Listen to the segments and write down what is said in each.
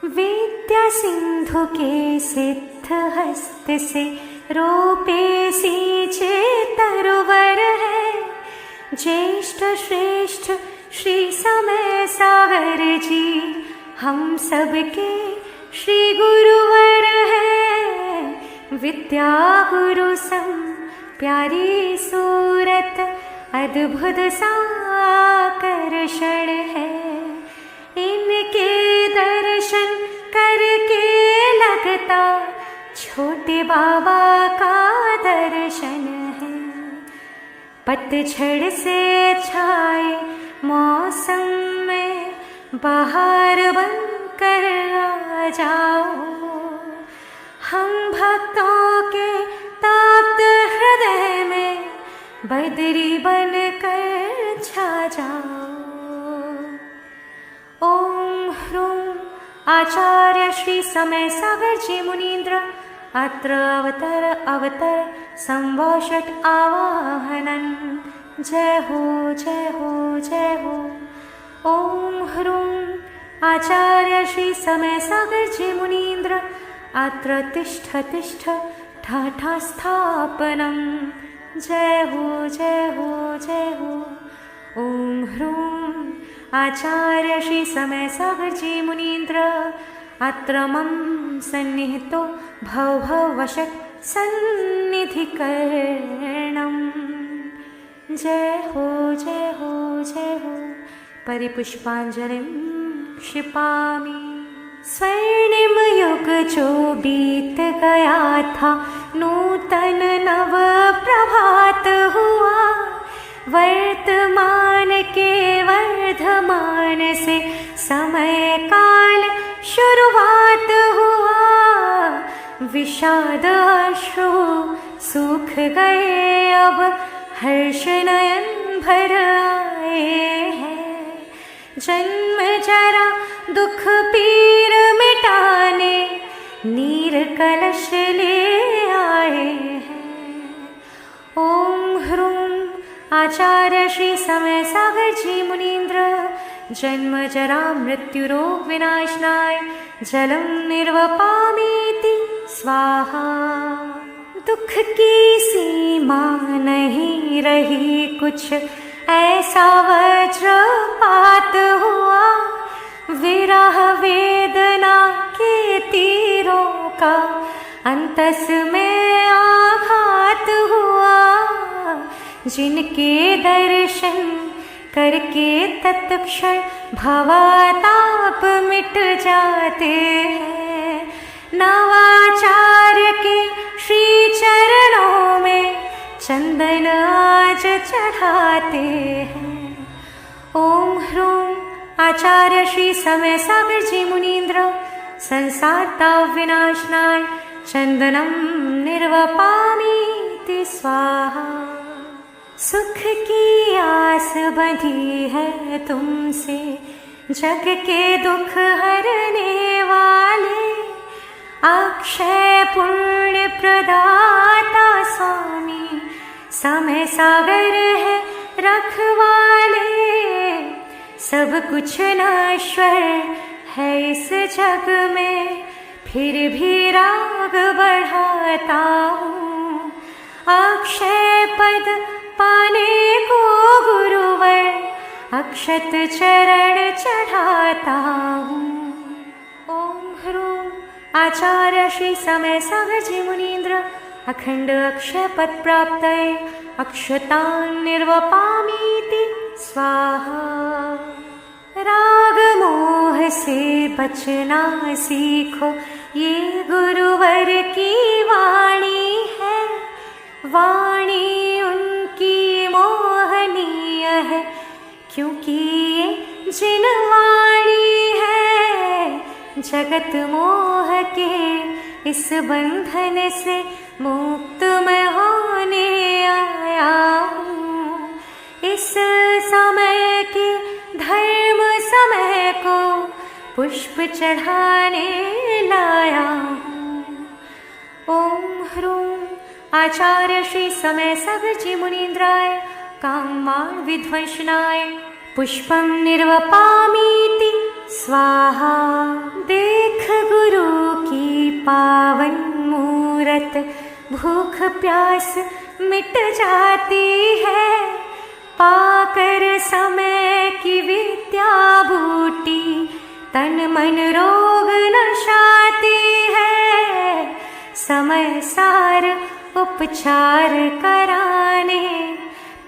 विद्या सिंधु के सिद्ध हस्त से रोपे सींचे तरुवर है। ज्येष्ठ श्रेष्ठ श्री समय सागर जी हम सबके श्री गुरुवर है। विद्या गुरु सम प्यारी सूरत अद्भुत साकर्षण है। इनके दर्शन करके लगता छोटे बाबा का दर्शन है। पतझड़ से छाए मौसम में बाहर बनकर आ जाओ। हम भक्तों के ताप्त हृदय में बदरी बनकर छा जाओ। ओम ह्रूं आचार्य श्री समय सागर जी मुनीन्द्र अत्र अवतर संवषट आवाहनन्। जय हो जय हो जय हो। ओम ह्रूं आचार्य श्री समय सागर जी मुनीन्द्र अत्र तिष्ठ तिष्ठ ठाठा स्थापनम्। जय हो जय हो जय हो। ओम ह्रूं आचार्य श्री समय सागर जी मुनीन्द्र अत्र मम सन्निहितो भव भवशत् सन्निधिकरणम्। जय हो जय हो जय हो। परिपुष्पांजलिं क्षिपामि। स्वर्णिम युग जो बीत गया था नूतन नव प्रभात हुआ। वर्तमान के वर्धमान से समय काल शुरुआत हुआ। विषाद अश्रु सूख गए अब हर्ष नयन भर आए हैं। जन्म जरा दुख पीर मिटाने नीर कलश ले आए हैं। ओम ह्रूं आचार्य श्री समय सागर जी मुनीन्द्र जन्म जरा मृत्यु रोग विनाशनाय जलम निर्वपामीति स्वाहा। दुख की सीमा नहीं रही कुछ ऐसा वज्रपात हुआ। विरह वेदना के तीरों का अंतस में आघात हुआ। जिनके दर्शन करके तत्क्षण भवताप मिट जाते हैं। नवाचार्य के श्री चरणों में चंदन आज चढ़ाते हैं। ओम ह्रूं आचार्य श्री समय सागर जी मुनीन्द्र संसार ताप विनाशनाय चंदनम निर्वपामीति स्वाहा। सुख की आस बंधी है तुमसे जग के दुख हरने वाले। अक्षय पुण्य प्रदाता स्वामी समय सागर है रखवाले। सब कुछ नश्वर है इस जग में फिर भी राग बढ़ाता हूँ। अक्षय पद पाने को गुरुवर अक्षत चरण चढ़ाता हूँ। ओम ह्रूं आचार्य श्री समय सागर जी मुनीन्द्र अखंड अक्षय पद प्राप्तये अक्षतान् निर्वपामीति स्वाहा। राग मोह से बचना सीखो ये गुरुवर की वाणी है। वाणी उनकी मोहनीय है क्योंकि ये जिन वाणी है। जगत मोह के इस बंधन से मुक्त मैं होने आया हूँ। इस समय के धर्म समय को पुष्प चढ़ाने लाया हूँ। ओम ह्रूं आचार्य श्री समय सागर जी मुनीन्द्राय कामान विध्वंसनाय पुष्पं निर्वपामीति स्वाहा। देख भूख प्यास मिट जाती है, पाकर समय की विद्या बूटी तन मन रोग नशाती है। समय सार उपचार कराने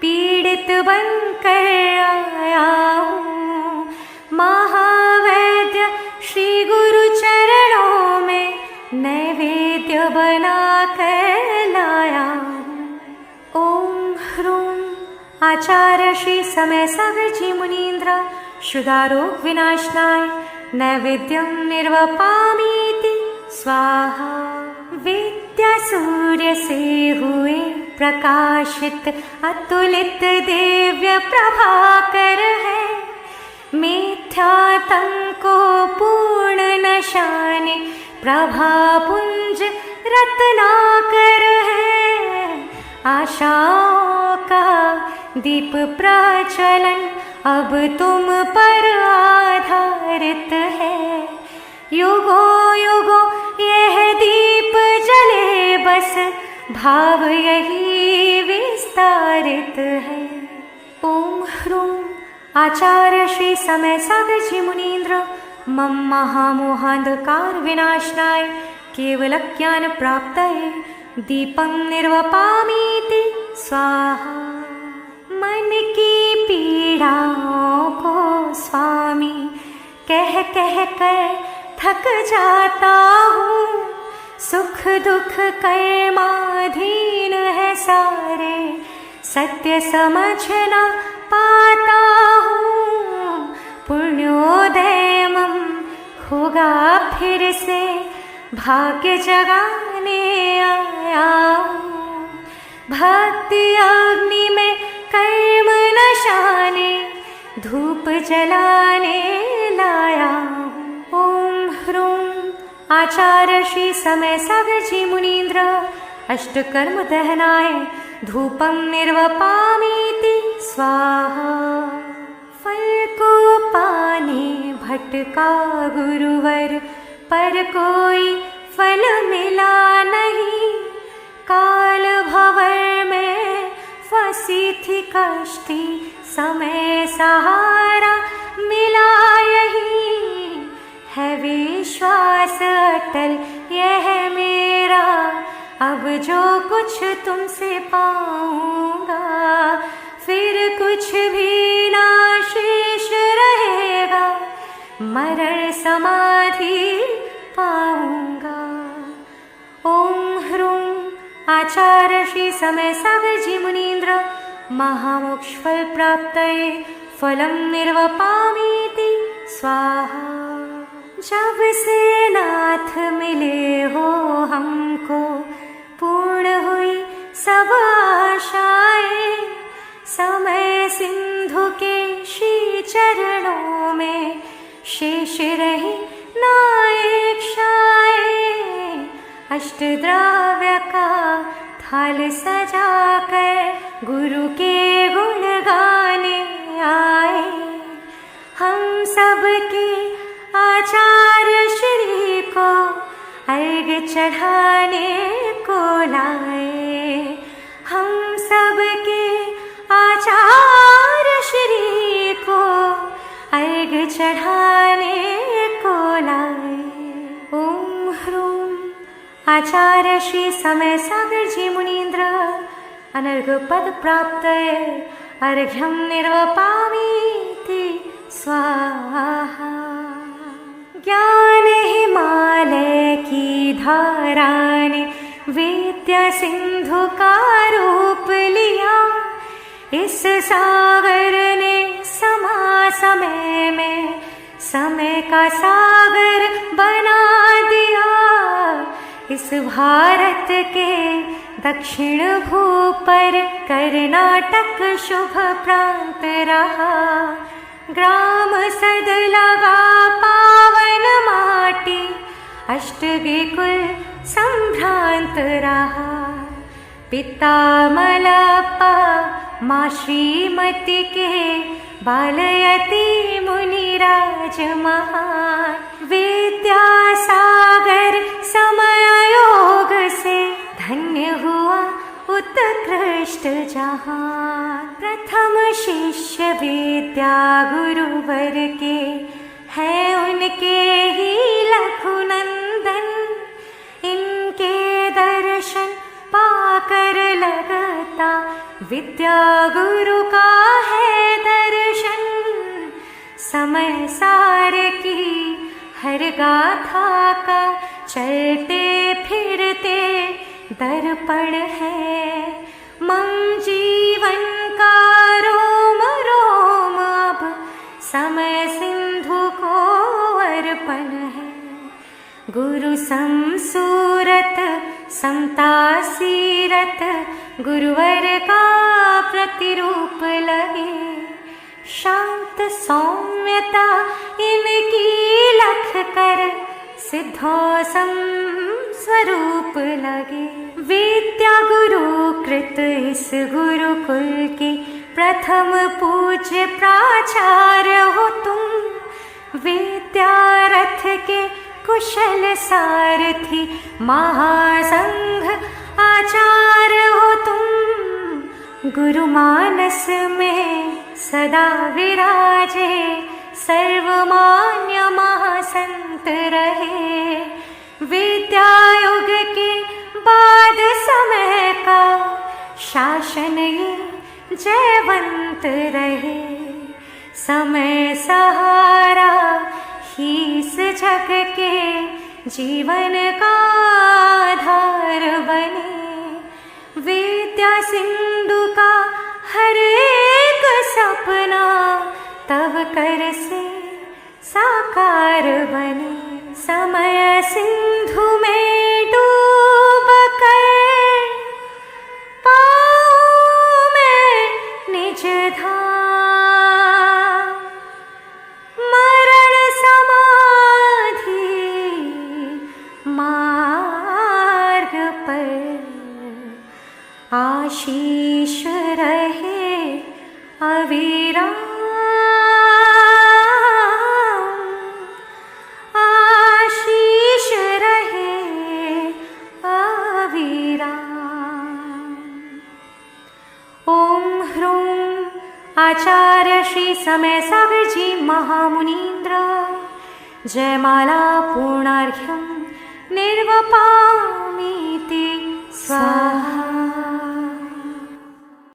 पीड़ित बनकर आया हूँ, महावैद्य श्री गुरु चरणों में नैवेद्य बना कर लाया हूँ। ओम ह्रूम आचार्य श्री समय सागर जी मुनीन्द्र शुदारोग विनाशनाय नैवेद्यं निर्वपामीति स्वाहा। विद्या सूर्य से हुए प्रकाशित अतुलित दिव्य प्रभाकर है, मिथ्यातंक को पूर्ण नशाने प्रभापुंज रत्नाकर है। आशाओं का दीप प्रज्वलन अब तुम पर आधारित है, युगों युगों यह दीप जले बस भाव यही विस्तारित है। ओम ह्रूम आचार्य श्री समय सागर जी मुनीन्द्र मम महामोहांधकार विनाशनाय केवल ज्ञान प्राप्तये दीपं निर्वपामीति स्वाहा। मन की पीड़ाओं को स्वामी कह कह कर थक जाता हूँ, सुख दुख कर्माधीन है सारे सत्य समझ न पाता हूँ। पुण्योदय मम होगा फिर से भाग्य जगाने आया हूँ, भक्ति अग्नि में कर्म नशाने धूप जलाने लाया हूँ। ओम ह्रूम आचार्य श्री समय सागर जी मुनीन्द्र अष्टकर्म दहनाय धूपं निर्वपामीति स्वाहा। फल को पाने भटका गुरुवर पर कोई फल मिला नहीं, काल भंवर में फंसी थी कश्ती समय सहारा मिला यही। है विश्वास अटल यह मेरा अब जो कुछ तुमसे पाऊंगा, फिर कुछ भी ना शेष रहेगा, मरण समाधि पाऊंगा। ओम ह्रूम आचार्य श्री समय सागर जी मुनीन्द्र महामोक्ष फल प्राप्तये फलं निर्वपामीति स्वाहा। जब से नाथ मिले हो हमको पूर्ण हुई सब आशाएं, समय सिंधु के श्री चरणों में शेष रही नायक शाये। अष्टद्रव्य का थाल सजाकर गुरु के गुण गाने आए, हम सबके आचार्य श्री को अर्घ्य चढ़ाने को लाए। हम सबके आचार्य श्री को अर्घ्य चढ़ाने को लाए। ओम ह्रूम आचार्य श्री समय सागर जी मुनीन्द्र अनर्घ्य पद प्राप्तये अर्घ्यं निर्वपामीति स्वाहा। ज्ञान हिमालय की धारा ने विद्या सिंधु का रूप लिया, इस सागर ने समा समय में समय का सागर बना दिया। इस भारत के दक्षिण भू पर कर्नाटक शुभ प्रांत रहा, ग्राम सद लगा पावन माटी, अष्टगी कुल संभ्रांत रहा। पिता मलप्पा माँ श्रीमती के बालयती मुनिराज महान, विद्यासागर समय योग से धन्य हुआ अष्टजहान। प्रथम शिष्य विद्या गुरुवर के, है उनके ही लघुनंदन। इनके दर्शन पाकर लगता विद्या गुरु का है दर्शन। समय सार की हर गाथा का चलते फिरते दर्पण है। मम जीवन का रोम रोम अब समय सिंधु को अर्पण है। गुरु समसूरत समता सीरत, गुरुवर का प्रतिरूप लगे। शांत सौम्यता इनकी लख कर, सिद्धोसम स्वरूप लगे। विद्या गुरु कृत इस गुरुकुल की, प्रथम पूज्य प्राचार्य हो तुम। विद्यारथ के कुशल सारथी, महासंघ आचार्य हो तुम। गुरु मानस में सदा विराजे, सर्वमान्य महासंत रहे। विद्यायुग के बाद समय का शासन ये जयवंत रहे। समय सहारा ही इस जग के, जीवन का आधार बने। विद्या सिंधु का हर एक सपना, तब कर से साकार बने। समय सिंधु में डूब कर पाऊं मैं निज धाम। मरण समाधि मार्ग पर, आशीष रहे अविराम। आशीष रहे अविराम। ओम ह्रूम आचार्य श्री समय सागर जी महामुनीन्द्र। जयमाला पूर्णार्घ्यं निर्वपामीति स्वाहा।